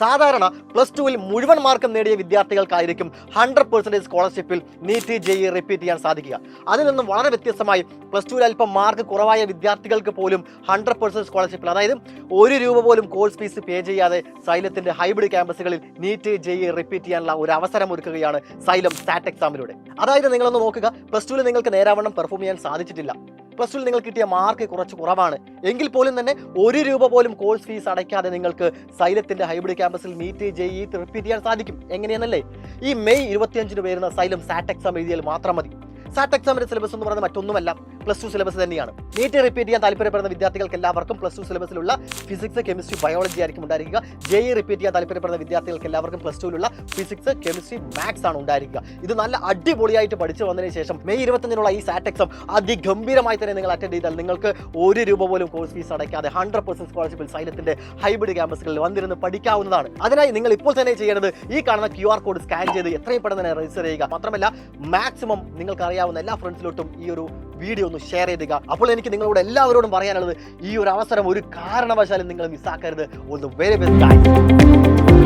സാധാരണ +2 മുഴുവൻ മാർക്കും നേടിയ വിദ്യാർത്ഥികൾക്കായിരിക്കും 100% സ്കോളർഷിപ്പിൽ നീറ്റ് JEE റിപ്പീറ്റ് ചെയ്യാൻ സാധിക്കുക. അതിൽ നിന്നും വളരെ വ്യത്യസ്തമായി +2 അല്പം മാർക്ക് കുറവായ വിദ്യാർത്ഥികൾക്ക് പോലും 100% സ്കോളർഷിപ്പിൽ, അതായത് ₹1 പോലും കോഴ്സ് ഫീസ് പേ ചെയ്യാതെ സൈലത്തിന്റെ ഹൈബ്രിഡ് ക്യാമ്പസുകളിൽ നീറ്റ് JEE റിപ്പീറ്റ് ചെയ്യാനുള്ള ഒരു അവസരം ഒരുക്കുകയാണ് സൈലം സാറ്റ് എക്സാമിലൂടെ. അതായത് നിങ്ങളൊന്ന് നോക്കുക, +2 നിങ്ങൾക്ക് നേരാവണ്ണം പെർഫോം ചെയ്യാൻ സാധിച്ചിട്ടില്ല, +2 നിങ്ങൾക്ക് കിട്ടിയ മാർക്ക് കുറച്ച് കുറവാണ് എങ്കിൽ പോലും തന്നെ ₹1 പോലും കോഴ്സ് ഫീസ് അടയ്ക്കാതെ നിങ്ങൾക്ക് സൈലത്തിന്റെ ഹൈബ്രിഡ് ക്യാമ്പസിൽ നീറ്റ് JEE റിപ്പീറ്റ് ചെയ്യാൻ സാധിക്കും. എങ്ങനെയെന്നല്ലേ, ഈ മെയ് 25 വരുന്ന സൈലം സാറ്റ് എക്സാം എഴുതിയാൽ മാത്രം മതി. സാറ്റ് എക്സാമിന്റെ സിലബസ് എന്ന് പറയുന്നത് മറ്റൊന്നുമല്ല, +2 സിലബസ് തന്നെയാണ്. നീറ്റ് റിപ്പീറ്റ് ചെയ്യാൻ താല്പര്യപ്പെടുന്ന വിദ്യാർത്ഥികൾക്ക് എല്ലാവർക്കും +2 സിലബസിലുള്ള ഫിസിക്സ്, കെമിസ്ട്രി, ബയോളജി ആയിരിക്കും ഉണ്ടായിരിക്കുക. JEE റിപ്പീറ്റ് ചെയ്യാൻ താല്പര്യപ്പെടുന്ന വിദ്യാർത്ഥികൾക്ക് എല്ലാവർക്കും +2 ഫിസിക്സ്, കെമിസ്ട്രി, മാത്സ് ആണ് ഉണ്ടായിരിക്കുക. ഇത് നല്ല അടിപൊളിയായിട്ട് പഠിച്ചു വന്നതിന് ശേഷം മെയ് 25 ഈ സാറ്റ് എക്സാം അതിഗംഭീരമായി തന്നെ നിങ്ങൾ അറ്റൻഡ് ചെയ്താൽ നിങ്ങൾക്ക് ₹1 പോലും കോഴ്സ് ഫീസ് അടയ്ക്കാതെ 100% സ്കോളർഷിപ്പിൽ സൈലത്തിന്റെ ഹൈബ്രിഡ് ക്യാമ്പസുകളിൽ വന്നിരുന്ന് പഠിക്കാവുന്നതാണ്. അതിനായി നിങ്ങൾ ഇപ്പോൾ തന്നെ ചെയ്യേണ്ടത് ഈ കാണുന്ന QR കോഡ് സ്കാൻ ചെയ്ത് എത്രയും പെട്ടെന്ന് തന്നെ രജിസ്റ്റർ ചെയ്യുക. മാത്രമല്ല മാക്സിമം നിങ്ങൾക്ക് അറിയാവുന്ന എല്ലാ ഫ്രണ്ട്സിലോട്ടും ഈ ഒരു വീഡിയോ ഒന്ന് ഷെയർ ചെയ്യുക. അപ്പോൾ എനിക്ക് നിങ്ങളോട് എല്ലാവരോടും പറയാനുള്ളത്, ഈ ഒരു അവസരം ഒരു കാരണവശാലും നിങ്ങൾ മിസ്സാക്കരുത്. All the very best guys.